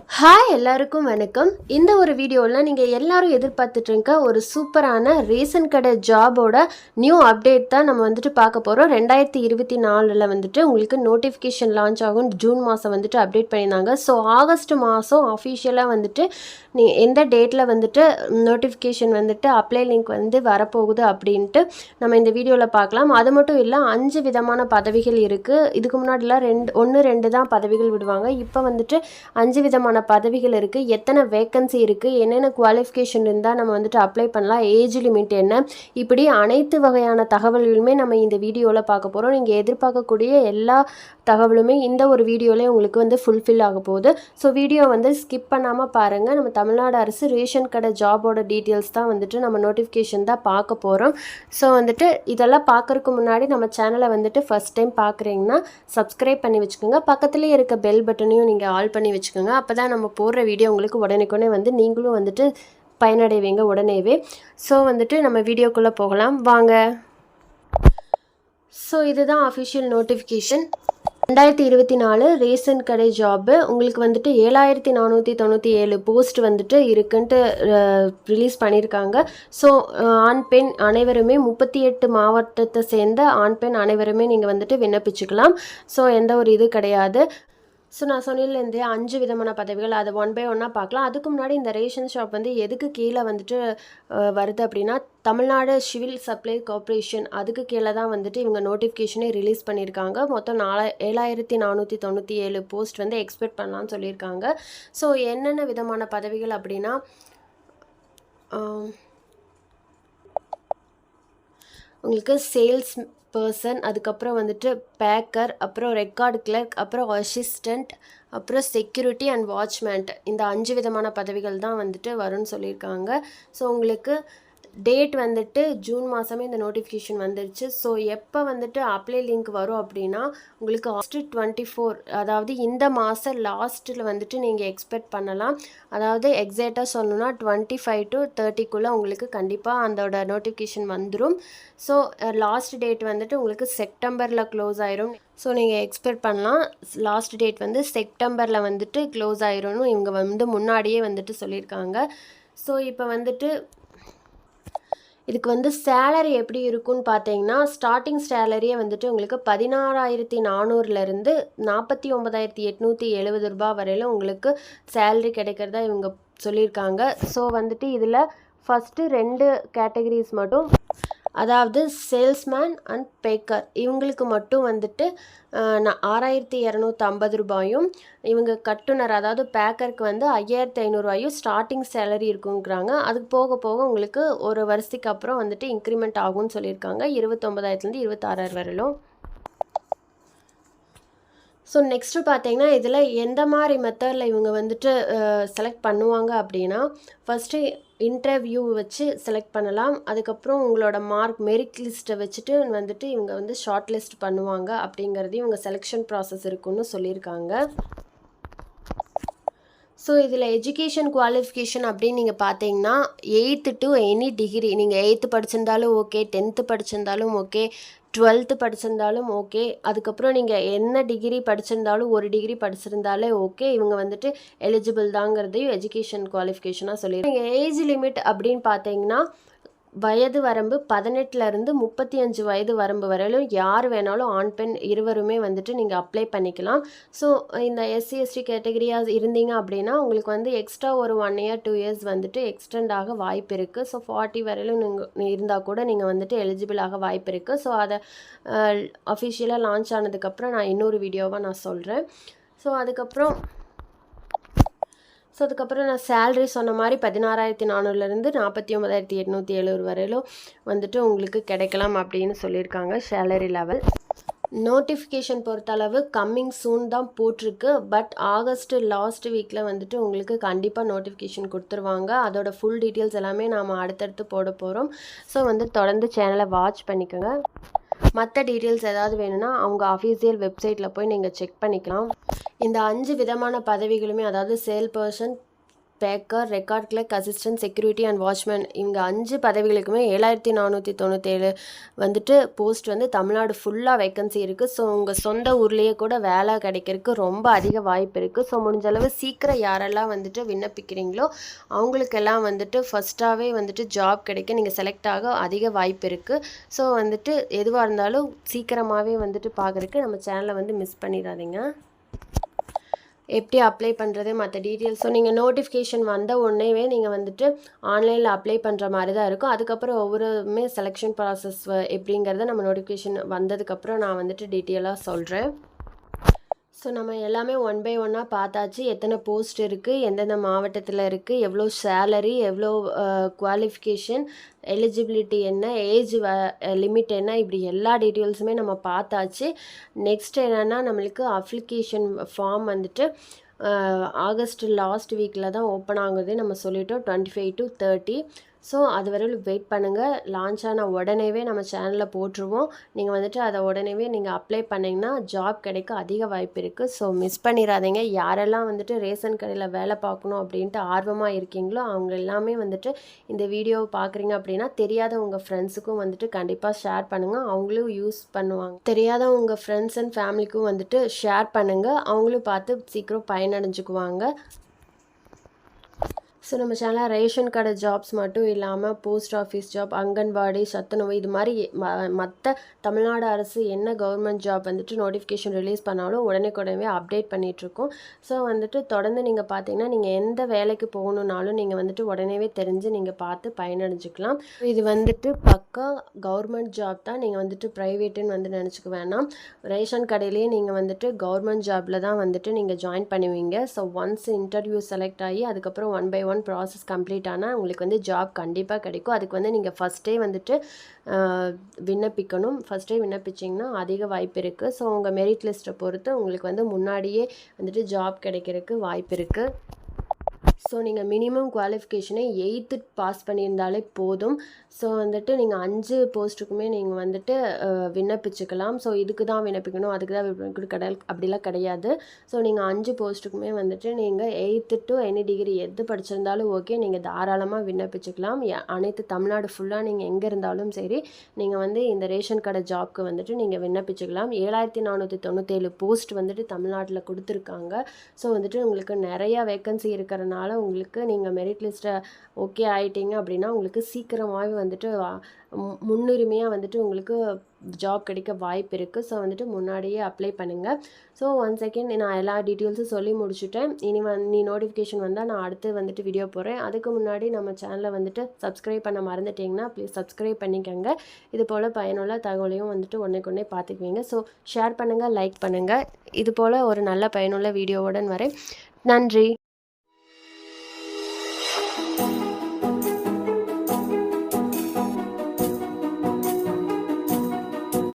Hi எல்லாருக்கும் வணக்கம். இந்த ஒரு வீடியோவில் நீங்கள் எல்லாரும் எதிர்பார்த்துட்டு இருக்க ஒரு சூப்பரான ரேஷன் கடை ஜாபோட நியூ அப்டேட் தான் நம்ம வந்துட்டு பார்க்க போகிறோம். 2024 வந்துட்டு உங்களுக்கு நோட்டிஃபிகேஷன் லான்ச் ஆகும். ஜூன் மாதம் வந்துட்டு அப்டேட் பண்ணியிருந்தாங்க. ஸோ ஆகஸ்ட் மாதம் அஃபிஷியலாக வந்துட்டு எந்த டேட்டில் வந்துட்டு நோட்டிஃபிகேஷன் வந்துட்டு அப்ளை லிங்க் வந்து வரப்போகுது அப்படின்ட்டு நம்ம இந்த வீடியோவில் பார்க்கலாம். அது மட்டும் இல்லை 5 விதமான பதவிகள் இருக்குது. இதுக்கு முன்னாடிலாம் 2 தான் பதவிகள் விடுவாங்க. இப்போ வந்துட்டு 5 விதமான பதவிகள் இருக்குது. எத்தனை வேக்கன்சி இருக்குது, என்னென்ன குவாலிஃபிகேஷன் இருந்தால் நம்ம வந்துட்டு அப்ளை பண்ணலாம், ஏஜ் லிமிட் என்ன, இப்படி அனைத்து வகையான தகவல்களுமே நம்ம இந்த வீடியோவில் பார்க்க போகிறோம். நீங்கள் எதிர்பார்க்கக்கூடிய எல்லா தகவலுமே இந்த ஒரு வீடியோவில் உங்களுக்கு வந்து ஃபுல்ஃபில் ஆக போகுது. ஸோ வீடியோ வந்து ஸ்கிப் பண்ணாமல் பாருங்கள். நம்ம தமிழ்நாடு அரசு ரேஷன் கடை ஜாபோட டீட்டெயில்ஸ் தான் வந்துட்டு நம்ம நோட்டிஃபிகேஷன் தான் பார்க்க போகிறோம். ஸோ வந்துட்டு இதெல்லாம் பார்க்குறதுக்கு முன்னாடி நம்ம சேனலை வந்துட்டு ஃபஸ்ட் டைம் பார்க்குறீங்கன்னா சப்ஸ்கிரைப் பண்ணி வச்சுக்கோங்க. பக்கத்துலேயே இருக்க பெல் பட்டனையும் நீங்கள் ஆல் பண்ணி வச்சுக்கோங்க. அப்போ தான் நம்ம போடுற வீடியோ உங்களுக்கு உடனே வந்து நீங்களும் வந்துட்டு பயனடைவீங்க உடனேவே. ஸோ வந்துட்டு நம்ம வீடியோக்குள்ளே போகலாம் வாங்க. ஸோ இதுதான் அஃபிஷியல் நோட்டிஃபிகேஷன். 2024 ரேஷன் கடை ஜாப்பு உங்களுக்கு வந்துட்டு 7497 போஸ்ட் வந்துட்டு இருக்குன்ட்டு ரிலீஸ் பண்ணியிருக்காங்க. ஸோ ஆண் பெண் அனைவருமே 38 மாவட்டத்தை சேர்ந்த ஆண் பெண் அனைவருமே நீங்கள் வந்துட்டு விண்ணப்பிச்சுக்கலாம். ஸோ எந்த ஒரு இது கிடையாது. ஸோ நான் சொன்னதுலேருந்தே 5 விதமான பதவிகள், அதை ஒன் பை ஒன்னாக பார்க்கலாம். அதுக்கு முன்னாடி இந்த ரேஷன் ஷாப் வந்து எதுக்கு கீழே வந்துட்டு வருது அப்படின்னா, தமிழ்நாடு சிவில் சப்ளை கார்ப்பரேஷன் அதுக்கு கீழே தான் வந்துட்டு இவங்க நோட்டிஃபிகேஷனே ரிலீஸ் பண்ணியிருக்காங்க. மொத்தம் 7497 போஸ்ட் வந்து எக்ஸ்பெக்ட் பண்ணலான்னு சொல்லியிருக்காங்க. ஸோ என்னென்ன விதமான பதவிகள் அப்படின்னா, உங்களுக்கு சேல்ஸ் பர்சன், அதுக்கப்புறம் வந்துட்டு பேக்கர், அப்புறம் ரெக்கார்டு கிளர்க், அப்புறம் அசிஸ்டண்ட், அப்புறம் செக்யூரிட்டி அண்ட் வாட்ச்மேன், இந்த 5 விதமான பதவிகள் தான் வந்துட்டு வரும்னு சொல்லியிருக்காங்க. ஸோ உங்களுக்கு டேட் வந்துட்டு ஜூன் மாதமே இந்த நோட்டிஃபிகேஷன் வந்துருச்சு. ஸோ எப்போ வந்துட்டு அப்ளை லிங்க் வரும் அப்படின்னா, உங்களுக்கு ஆகஸ்ட் 24, அதாவது இந்த மாதம் லாஸ்ட்டில் வந்துட்டு நீங்கள் எக்ஸ்பெக்ட் பண்ணலாம். அதாவது எக்ஸாக்டாக சொல்லணும்னா 25 to 30க்குள்ளே உங்களுக்கு கண்டிப்பாக அதோட நோட்டிஃபிகேஷன் வந்துடும். ஸோ லாஸ்ட் டேட் வந்துட்டு உங்களுக்கு செப்டம்பரில் க்ளோஸ் ஆயிரும். ஸோ நீங்கள் எக்ஸ்பெக்ட் பண்ணலாம் லாஸ்ட் டேட் வந்து செப்டம்பரில் வந்துட்டு க்ளோஸ் ஆயிரும்னு இவங்க வந்து முன்னாடியே வந்துட்டு சொல்லியிருக்காங்க. ஸோ இப்போ வந்துட்டு இதுக்கு வந்து சேலரி எப்படி இருக்குன்னு பார்த்தீங்கன்னா, ஸ்டார்டிங் சேலரியே வந்துட்டு உங்களுக்கு 16,400லேருந்து 49,870 ரூபா வரையிலும் உங்களுக்கு சேலரி கிடைக்கிறதா இவங்க சொல்லியிருக்காங்க. ஸோ வந்துட்டு இதில் ஃபஸ்ட்டு 2 கேட்டகரிஸ் மட்டும், அதாவது சேல்ஸ்மேன் அண்ட் பேக்கர், இவங்களுக்கு மட்டும் வந்துட்டு 6,250 ரூபாயும், இவங்க கட்டுனர் அதாவது பேக்கருக்கு வந்து 5,500 ரூபாயும் ஸ்டார்டிங் சேலரி இருக்குங்கிறாங்க. அதுக்கு போக போக உங்களுக்கு ஒரு வருஷத்துக்கு அப்புறம் வந்துட்டு இன்க்ரிமெண்ட் ஆகும்னு சொல்லியிருக்காங்க. 29,000லேருந்து 26,000 வரையிலும். ஸோ நெக்ஸ்ட்டு பார்த்தீங்கன்னா, இதில் எந்த மாதிரி மெத்தடில் இவங்க வந்துட்டு செலக்ட் பண்ணுவாங்க அப்படின்னா, ஃபஸ்ட்டு இன்டர்வியூ வச்சு செலக்ட் பண்ணலாம். அதுக்கப்புறம் உங்களோட மார்க் மெரிட் லிஸ்ட்டை வச்சுட்டு வந்துட்டு இவங்க வந்து ஷார்ட் லிஸ்ட் பண்ணுவாங்க அப்படிங்கிறதையும் இவங்க செலெக்ஷன் ப்ராசஸ் இருக்குன்னு சொல்லியிருக்காங்க. ஸோ இதில் எஜுகேஷன் குவாலிஃபிகேஷன் அப்படின்னு நீங்கள் பார்த்தீங்கன்னா, 8th to எனி டிகிரி, நீங்கள் 8th படிச்சிருந்தாலும் ஓகே, 10th படிச்சிருந்தாலும் ஓகே, 12th படிச்சிருந்தாலும் ஓகே, அதுக்கப்புறம் நீங்கள் என்ன டிகிரி படிச்சிருந்தாலும் ஒரு டிகிரி படிச்சிருந்தாலே ஓகே, இவங்க வந்துட்டு எலிஜிபிள் தாங்கிறதையும் எஜுகேஷன் குவாலிஃபிகேஷனாக சொல்லிடுறாங்க. ஏஜ் லிமிட் அப்படின்னு பார்த்தீங்கன்னா, வயது வரம்பு 18லேருந்து 35 வயது வரம்பு வரையிலும் யார் வேணாலும் ஆண் பெண் இருவருமே வந்துட்டு நீங்கள் அப்ளை பண்ணிக்கலாம். ஸோ இந்த எஸ்சி எஸ்டி கேட்டகரியாக இருந்தீங்க அப்படின்னா உங்களுக்கு வந்து எக்ஸ்ட்ரா ஒரு 1 year 2 years வந்துட்டு எக்ஸ்டெண்ட் ஆக வாய்ப்பு இருக்குது. ஸோ 40 வரையிலும் நீங்கள் இருந்தால் கூட நீங்கள் வந்துட்டு எலிஜிபிள் ஆக வாய்ப்பு இருக்குது. ஸோ அதை அஃபிஷியலாக லான்ச் ஆனதுக்கப்புறம் நான் இன்னொரு வீடியோவாக நான் சொல்கிறேன். ஸோ அதுக்கப்புறம் நான் சேலரி சொன்ன மாதிரி 16,400லேருந்து 49,870 வரையிலும் வந்துட்டு உங்களுக்கு கிடைக்கலாம் அப்படின்னு சொல்லியிருக்காங்க சேலரி லெவல். நோட்டிஃபிகேஷன் பொறுத்தளவு கம்மிங் சூன் தான் போட்டிருக்கு. பட் ஆகஸ்ட் லாஸ்ட் வீக்கில் வந்துட்டு உங்களுக்கு கண்டிப்பாக நோட்டிஃபிகேஷன் கொடுத்துருவாங்க. அதோட ஃபுல் டீட்டெயில்ஸ் எல்லாமே நாம் அடுத்தடுத்து போட போகிறோம். ஸோ வந்து தொடர்ந்து சேனலை வாட்ச் பண்ணிக்கோங்க. மற்ற டீட்டெயில்ஸ் ஏதாவது வேணும்னா அவங்க அஃபீஷியல் வெப்சைட்டில் போய் நீங்கள் செக் பண்ணிக்கலாம். இந்த 5 விதமான பதவிகளுமே, அதாவது sale person, packer, record clerk, assistant, security and watchman இவங்க 5 பதவிகளுக்குமே 7497 வந்துட்டு போஸ்ட் வந்து தமிழ்நாடு ஃபுல்லாக வேக்கன்சி இருக்குது. ஸோ உங்கள் சொந்த ஊர்லேயே கூட வேலை கிடைக்கிறதுக்கு ரொம்ப அதிக வாய்ப்பு இருக்குது. ஸோ முடிஞ்சளவு சீக்கிரம் யாரெல்லாம் வந்துட்டு விண்ணப்பிக்கிறீங்களோ அவங்களுக்கெல்லாம் வந்துட்டு ஃபஸ்ட்டாகவே வந்துட்டு ஜாப் கிடைக்க நீங்கள் செலக்ட் ஆக அதிக வாய்ப்பு இருக்குது. ஸோ வந்துட்டு எதுவாக இருந்தாலும் சீக்கிரமாகவே வந்துட்டு பார்க்குறதுக்கு நம்ம சேனலை வந்து மிஸ் பண்ணிடாதீங்க. எப்படி அப்ளை பண்ணுறது மற்ற டீட்டெயில்ஸ். ஸோ நீங்கள் நோட்டிஃபிகேஷன் வந்த உடனேவே நீங்கள் வந்துட்டு ஆன்லைனில் அப்ளை பண்ணுற மாதிரி தான் இருக்கும். அதுக்கப்புறம் ஒவ்வொருமே செலெக்ஷன் ப்ராசஸ் எப்படிங்கிறத நம்ம நோட்டிஃபிகேஷன் வந்ததுக்கப்புறம் நான் வந்துட்டு டீட்டெயிலாக சொல்கிறேன். ஸோ நம்ம எல்லாமே ஒன் பை ஒன்னாக பார்த்தாச்சு. எத்தனை போஸ்ட் இருக்குது, எந்தெந்த மாவட்டத்தில் இருக்குது, எவ்வளோ சேலரி, எவ்வளோ குவாலிஃபிகேஷன், எலிஜிபிலிட்டி என்ன, ஏஜ் லிமிட் என்ன, இப்படி எல்லா டீட்டெயில்ஸுமே நம்ம பார்த்தாச்சு. நெக்ஸ்ட் என்னென்னா நம்மளுக்கு அப்ளிகேஷன் ஃபார்ம் வந்துட்டு ஆகஸ்ட் லாஸ்ட் வீக்கில் தான் ஓப்பன் ஆகுது நம்ம சொல்லிட்டோம், 25 to 30. ஸோ அது வரையில் வெயிட் பண்ணுங்கள். லான்ச் ஆன உடனேவே நம்ம சேனலில் போட்டுருவோம். நீங்கள் வந்துட்டு அதை உடனேவே நீங்கள் அப்ளை பண்ணிங்கன்னா ஜாப் கிடைக்க அதிக வாய்ப்பு இருக்குது. ஸோ மிஸ் பண்ணிடாதீங்க. யாரெல்லாம் வந்துட்டு ரேஷன் கடையில் வேலை பார்க்கணும் அப்படின்ட்டு ஆர்வமாக இருக்கீங்களோ அவங்க எல்லாமே வந்துட்டு இந்த வீடியோவை பார்க்குறீங்க அப்படின்னா தெரியாத உங்கள் ஃப்ரெண்ட்ஸுக்கும் வந்துட்டு கண்டிப்பாக ஷேர் பண்ணுங்கள். அவங்களும் யூஸ் பண்ணுவாங்க. தெரியாத உங்கள் ஃப்ரெண்ட்ஸ் அண்ட் ஃபேமிலிக்கும் வந்துட்டு ஷேர் பண்ணுங்கள். அவங்களும் பார்த்து சீக்கிரம் பயனடைஞ்சுக்குவாங்க. ஸோ நம்ம சேனலில் ரேஷன் கடை ஜாப்ஸ் மட்டும் இல்லாமல் போஸ்ட் ஆஃபீஸ் ஜாப், அங்கன்வாடி, சத்துணவு இது மாதிரி மற்ற தமிழ்நாடு அரசு என்ன கவர்மெண்ட் ஜாப் வந்துட்டு நோட்டிஃபிகேஷன் ரிலீஸ் பண்ணாலும் உடனே அப்டேட் பண்ணிகிட்ருக்கோம். ஸோ வந்துட்டு தொடர்ந்து நீங்கள் பார்த்தீங்கன்னா நீங்கள் எந்த வேலைக்கு போகணுன்னாலும் நீங்கள் வந்துட்டு உடனே தெரிஞ்சு நீங்கள் பார்த்து பயனடைஞ்சிக்கலாம். இது வந்துட்டு பக்கா கவர்மெண்ட் ஜாப் தான். நீங்கள் வந்துட்டு ப்ரைவேட்டுன்னு வந்து நினச்சிக்க வேணாம். ரேஷன் கடையிலேயே நீங்கள் வந்துட்டு கவர்மெண்ட் ஜாபில் தான் வந்துட்டு நீங்கள் ஜாயின் பண்ணுவீங்க. ஸோ ஒன்ஸ் இன்டர்வியூ செலக்ட் ஆகி அதுக்கப்புறம் 1 by 1 ப்ராசஸ் கம்ப்ளீட் ஆனால் உங்களுக்கு வந்து ஜாப் கண்டிப்பாக கிடைக்கும். அதுக்கு வந்து நீங்கள் ஃபஸ்ட்டே வந்துட்டு விண்ணப்பிக்கணும். ஃபஸ்ட்டே விண்ணப்பிச்சிங்கன்னா அதிக வாய்ப்பு இருக்குது. ஸோ உங்கள் மெரிட் லிஸ்ட்டை பொறுத்து உங்களுக்கு வந்து முன்னாடியே வந்துட்டு ஜாப் கிடைக்கிறதுக்கு வாய்ப்பு இருக்குது. ஸோ நீங்கள் மினிமம் குவாலிஃபிகேஷனை 8th பாஸ் பண்ணியிருந்தாலே போதும். ஸோ வந்துட்டு நீங்கள் 5 போஸ்ட்டுக்குமே நீங்கள் வந்துட்டு விண்ணப்பிச்சுக்கலாம். ஸோ இதுக்கு தான் விண்ணப்பிக்கணும், அதுக்கு தான் விண்ணப்பிக்கணும் அப்படிலாம் கிடையாது. ஸோ நீங்கள் 5 போஸ்ட்டுக்குமே வந்துட்டு நீங்கள் 8th to எனி டிகிரி எது படிச்சிருந்தாலும் ஓகே, நீங்கள் தாராளமாக விண்ணப்பிச்சுக்கலாம். அனைத்து தமிழ்நாடு ஃபுல்லாக நீங்கள் எங்கே இருந்தாலும் சரி நீங்கள் வந்து இந்த ரேஷன் கடை ஜாப்க்கு வந்துட்டு நீங்கள் விண்ணப்பிச்சுக்கலாம். 7497 போஸ்ட் வந்துட்டு தமிழ்நாட்டில் கொடுத்துருக்காங்க. ஸோ வந்துட்டு உங்களுக்கு நிறையா வேக்கன்சி இருக்கிறனால உங்களுக்கு நீங்கள் மெரிட் லிஸ்ட்டை ஓகே ஆகிட்டீங்க அப்படின்னா உங்களுக்கு சீக்கிரமாகவே வந்துட்டு முன்னுரிமையாக வந்துட்டு உங்களுக்கு ஜாப் கிடைக்க வாய்ப்பு இருக்குது. ஸோ வந்துட்டு முன்னாடியே அப்ளை பண்ணுங்கள். ஸோ ஒன் செகண்ட் நான் எல்லா டீட்டெயில்ஸும் சொல்லி முடிச்சுட்டேன். நீ நோட்டிஃபிகேஷன் வந்தால் நான் அடுத்து வந்துட்டு வீடியோ போடுறேன். அதுக்கு முன்னாடி நம்ம சேனலை வந்துட்டு சப்ஸ்கிரைப் பண்ண மறந்துட்டிங்கன்னா ப்ளீஸ் சப்ஸ்கிரைப் பண்ணிக்கோங்க. இது போல் பயனுள்ள தகவலையும் வந்துட்டு ஒன்றுக்கொன்னே பார்த்துக்குவீங்க. ஸோ ஷேர் பண்ணுங்கள், லைக் பண்ணுங்கள். இது போல் ஒரு நல்ல பயனுள்ள வீடியோவுடன் வரேன். நன்றி.